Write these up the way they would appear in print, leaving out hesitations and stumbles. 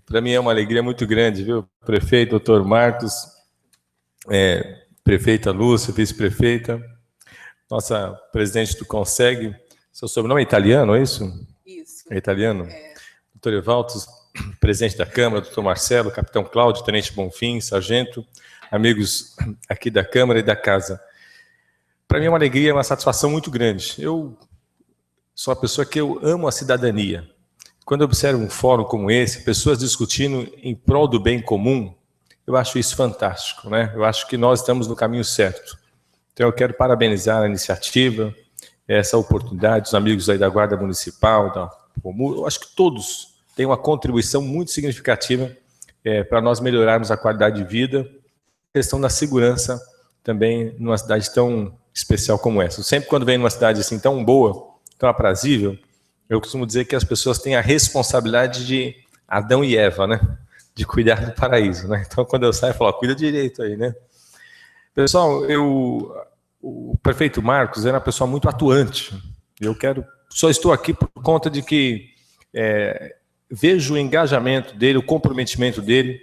Para mim é uma alegria muito grande, viu? Prefeito, doutor Marcos, prefeita Lúcia, vice-prefeita, nossa presidente do Conseg, seu sobrenome é italiano, é isso? Isso. É italiano? Doutor Evaltos, presidente da Câmara, doutor Marcelo, capitão Cláudio, tenente Bonfim, sargento, amigos aqui da Câmara e da Casa. Para mim é uma alegria, uma satisfação muito grande. Eu sou uma pessoa que eu amo a cidadania. Quando eu observo um fórum como esse, pessoas discutindo em prol do bem comum, eu acho isso fantástico, né? Eu acho que nós estamos no caminho certo. Então eu quero parabenizar a iniciativa, essa oportunidade, os amigos aí da Guarda Municipal, da Comum, eu acho que todos têm uma contribuição muito significativa para nós melhorarmos a qualidade de vida, a questão da segurança também numa cidade tão especial como essa. Sempre quando vem numa cidade assim tão boa, tão aprazível, eu costumo dizer que as pessoas têm a responsabilidade de Adão e Eva, né? De cuidar do paraíso, né? Então, quando eu saio, eu falo, cuida direito aí, né? Pessoal, o prefeito Marcos era uma pessoa muito atuante. Só estou aqui por conta de que vejo o engajamento dele, o comprometimento dele,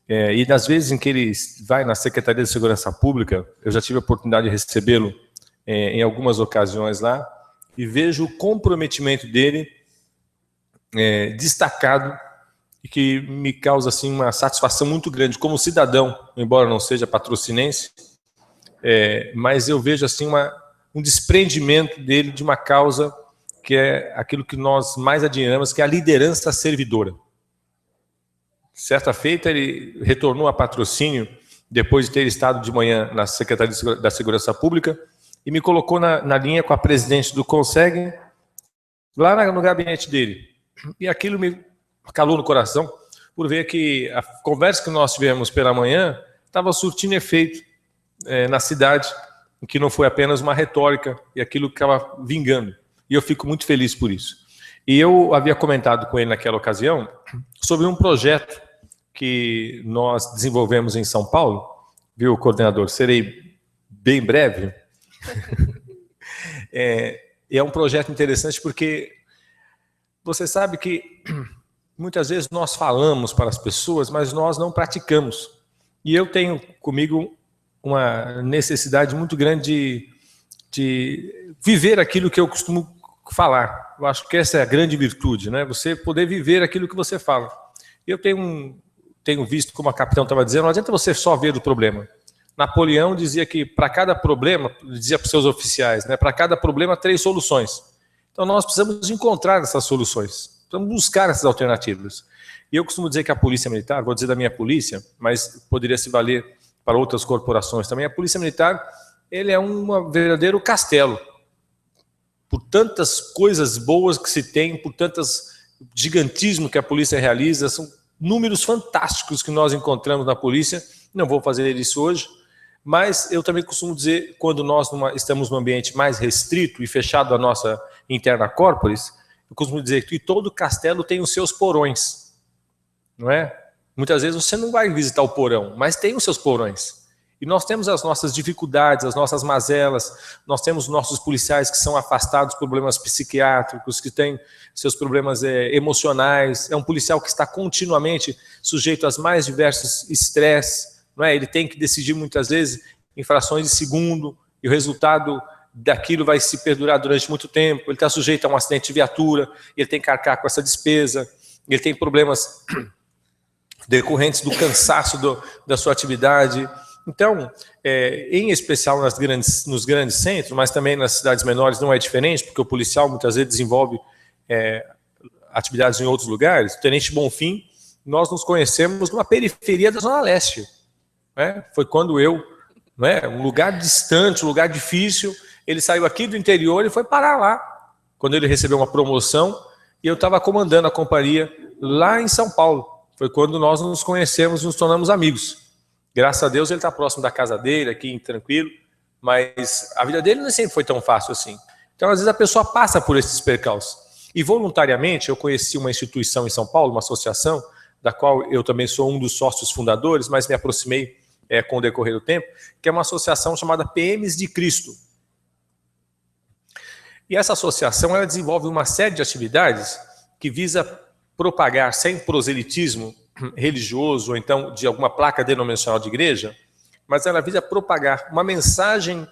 e das vezes em que ele vai na Secretaria de Segurança Pública, eu já tive a oportunidade de recebê-lo em algumas ocasiões lá, e vejo o comprometimento dele destacado e que me causa assim, uma satisfação muito grande como cidadão, embora não seja patrocinense, mas eu vejo assim, um desprendimento dele de uma causa que é aquilo que nós mais admiramos, que é a liderança servidora. Certa feita, ele retornou a patrocínio depois de ter estado de manhã na Secretaria da Segurança Pública e me colocou na linha com a presidente do Conseg, lá no gabinete dele. E aquilo me calou no coração, por ver que a conversa que nós tivemos pela manhã estava surtindo efeito na cidade, que não foi apenas uma retórica, e aquilo que estava vingando. E eu fico muito feliz por isso. E eu havia comentado com ele naquela ocasião sobre um projeto que nós desenvolvemos em São Paulo, viu, coordenador? Serei bem breve. É um projeto interessante porque você sabe que muitas vezes nós falamos para as pessoas, mas nós não praticamos. E eu tenho comigo uma necessidade muito grande de viver aquilo que eu costumo falar. Eu acho que essa é a grande virtude, né? Você poder viver aquilo que você fala. Eu tenho visto, como a capitão estava dizendo, não adianta você só ver o problema. Napoleão dizia que para cada problema, dizia para os seus oficiais, né, para cada problema, 3 soluções. Então nós precisamos encontrar essas soluções, precisamos buscar essas alternativas. E eu costumo dizer que a Polícia Militar, vou dizer da minha polícia, mas poderia se valer para outras corporações também, a Polícia Militar, ele é um verdadeiro castelo, por tantas coisas boas que se tem, por tantas gigantismo que a polícia realiza, são números fantásticos que nós encontramos na polícia. Não vou fazer isso hoje, mas eu também costumo dizer, quando nós estamos num ambiente mais restrito e fechado à nossa interna corporis, eu costumo dizer que todo castelo tem os seus porões, não é? Muitas vezes você não vai visitar o porão, mas tem os seus porões. E nós temos as nossas dificuldades, as nossas mazelas, nós temos nossos policiais que são afastados por problemas psiquiátricos, que têm seus problemas emocionais, é um policial que está continuamente sujeito aos mais diversos estresses, não é? Ele tem que decidir muitas vezes em frações de segundo, e o resultado daquilo vai se perdurar durante muito tempo, ele está sujeito a um acidente de viatura, ele tem que arcar com essa despesa, ele tem problemas decorrentes do cansaço da sua atividade. Então, em especial nos grandes centros, mas também nas cidades menores não é diferente, porque o policial muitas vezes desenvolve atividades em outros lugares. O Tenente Bonfim, nós nos conhecemos numa periferia da Zona Leste. Né? Foi quando um lugar distante, um lugar difícil, ele saiu aqui do interior e foi parar lá, quando ele recebeu uma promoção, e eu estava comandando a companhia lá em São Paulo. Foi quando nós nos conhecemos e nos tornamos amigos. Graças a Deus ele está próximo da casa dele, aqui tranquilo, mas a vida dele não sempre foi tão fácil assim. Então, às vezes, a pessoa passa por esses percalços. E, voluntariamente, eu conheci uma instituição em São Paulo, uma associação, da qual eu também sou um dos sócios fundadores, mas me aproximei com o decorrer do tempo, que é uma associação chamada PMs de Cristo. E essa associação ela desenvolve uma série de atividades que visa propagar, sem proselitismo, religioso, ou então de alguma placa denominacional de igreja, mas ela visa propagar uma mensagem,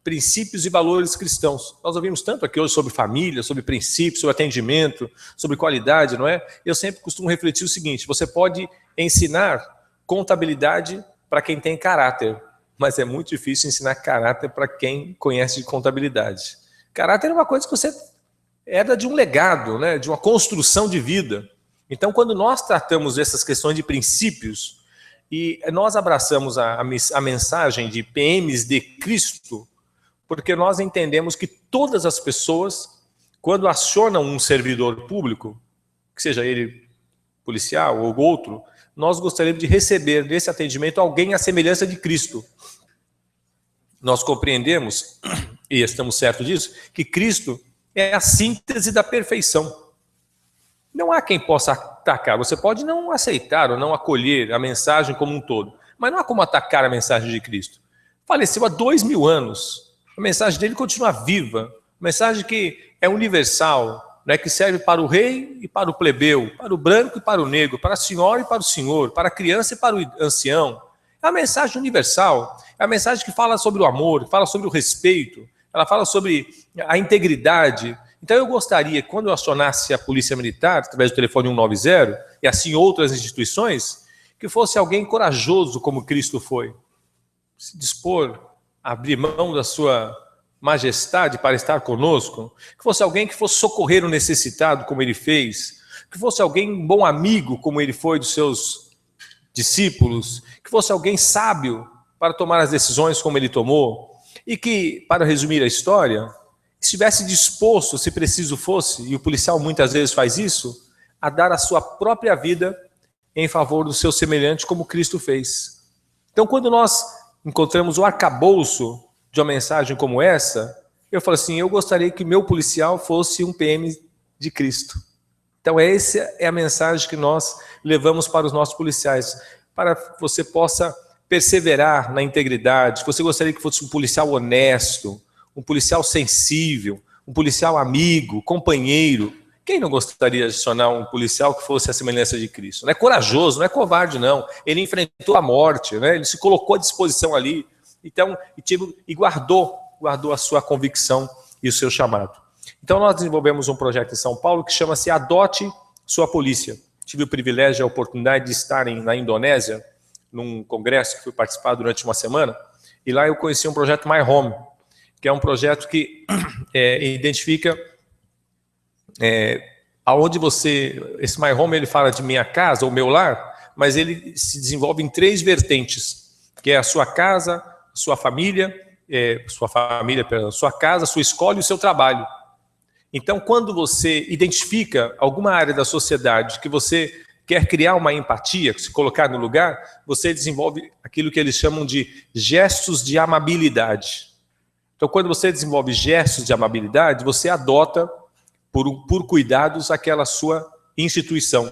princípios e valores cristãos. Nós ouvimos tanto aqui hoje sobre família, sobre princípios, sobre atendimento, sobre qualidade, não é? Eu sempre costumo refletir o seguinte: você pode ensinar contabilidade para quem tem caráter, mas é muito difícil ensinar caráter para quem conhece de contabilidade. Caráter é uma coisa que você herda de um legado, né? De uma construção de vida. Então, quando nós tratamos dessas questões de princípios e nós abraçamos a mensagem de PMs de Cristo, porque nós entendemos que todas as pessoas, quando acionam um servidor público, que seja ele policial ou outro, nós gostaríamos de receber nesse atendimento alguém à semelhança de Cristo. Nós compreendemos, e estamos certos disso, que Cristo é a síntese da perfeição. Não há quem possa atacar. Você pode não aceitar ou não acolher a mensagem como um todo, mas não há como atacar a mensagem de Cristo. Faleceu há 2000 anos. A mensagem dele continua viva. A mensagem que é universal, né, que serve para o rei e para o plebeu, para o branco e para o negro, para a senhora e para o senhor, para a criança e para o ancião. É a mensagem universal. É a mensagem que fala sobre o amor, que fala sobre o respeito, ela fala sobre a integridade. Então eu gostaria que quando eu acionasse a Polícia Militar, através do telefone 190, e assim outras instituições, que fosse alguém corajoso como Cristo foi. Se dispor a abrir mão da sua majestade para estar conosco, que fosse alguém que fosse socorrer o necessitado como ele fez, que fosse alguém um bom amigo como ele foi dos seus discípulos, que fosse alguém sábio para tomar as decisões como ele tomou, e que, para resumir a história, estivesse disposto, se preciso fosse, e o policial muitas vezes faz isso, a dar a sua própria vida em favor do seu semelhante, como Cristo fez. Então, quando nós encontramos o arcabouço de uma mensagem como essa, eu falo assim: eu gostaria que meu policial fosse um PM de Cristo. Então, essa é a mensagem que nós levamos para os nossos policiais, para que você possa perseverar na integridade, que você gostaria que fosse um policial honesto, um policial sensível, um policial amigo, companheiro. Quem não gostaria de adicionar um policial que fosse a semelhança de Cristo? Não é corajoso, não é covarde, não. Ele enfrentou a morte, né? Ele se colocou à disposição ali, então, e guardou a sua convicção e o seu chamado. Então nós desenvolvemos um projeto em São Paulo que chama-se Adote Sua Polícia. Tive o privilégio e a oportunidade de estar na Indonésia, num congresso que fui participar durante uma semana, e lá eu conheci um projeto My Home, que é um projeto que identifica aonde você... Esse My Home, ele fala de minha casa, ou meu lar, mas ele se desenvolve em 3 vertentes, que é a sua casa, sua família, sua casa, sua escola e o seu trabalho. Então, quando você identifica alguma área da sociedade que você quer criar uma empatia, se colocar no lugar, você desenvolve aquilo que eles chamam de gestos de amabilidade. Então, quando você desenvolve gestos de amabilidade, você adota, por cuidados, aquela sua instituição.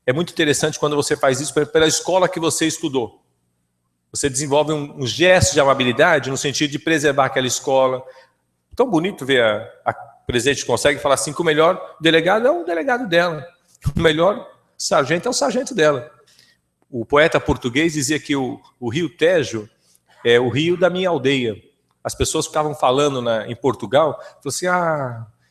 É muito interessante quando você faz isso pela escola que você estudou. Você desenvolve um gesto de amabilidade no sentido de preservar aquela escola. Tão bonito ver a presidente consegue falar assim que o melhor delegado é o delegado dela. O melhor sargento é o sargento dela. O poeta português dizia que o rio Tejo é o rio da minha aldeia. As pessoas ficavam falando em Portugal, falavam assim: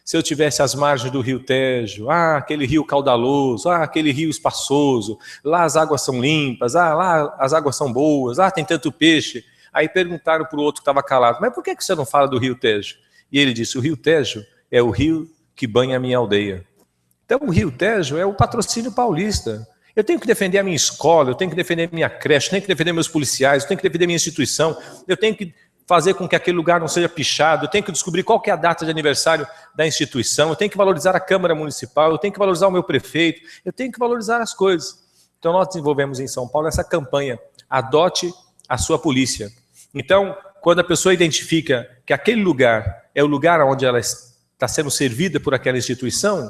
se eu tivesse as margens do rio Tejo, aquele rio caudaloso, aquele rio espaçoso, lá as águas são limpas, lá as águas são boas, tem tanto peixe. Aí perguntaram para o outro que estava calado: mas por que você não fala do rio Tejo? E ele disse: o rio Tejo é o rio que banha a minha aldeia. Então o rio Tejo é o patrocínio paulista. Eu tenho que defender a minha escola, eu tenho que defender a minha creche, eu tenho que defender meus policiais, eu tenho que defender a minha instituição, eu tenho que fazer com que aquele lugar não seja pichado, eu tenho que descobrir qual que é a data de aniversário da instituição, eu tenho que valorizar a Câmara Municipal, eu tenho que valorizar o meu prefeito, eu tenho que valorizar as coisas. Então nós desenvolvemos em São Paulo essa campanha: adote a sua polícia. Então, quando a pessoa identifica que aquele lugar é o lugar onde ela está sendo servida por aquela instituição,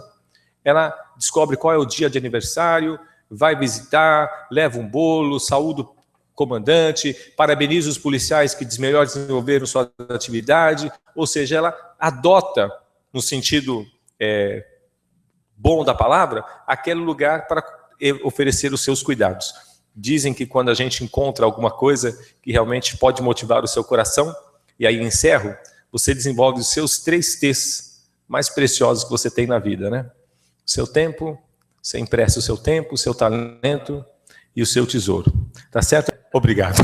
ela descobre qual é o dia de aniversário, vai visitar, leva um bolo, saúda o comandante, parabeniza os policiais que melhor desenvolveram sua atividade, ou seja, ela adota, no sentido bom da palavra, aquele lugar para oferecer os seus cuidados. Dizem que quando a gente encontra alguma coisa que realmente pode motivar o seu coração, e aí encerro, você desenvolve os seus 3 T's mais preciosos que você tem na vida, né? O seu tempo, você empresta o seu tempo, o seu talento e o seu tesouro. Tá certo? Obrigado.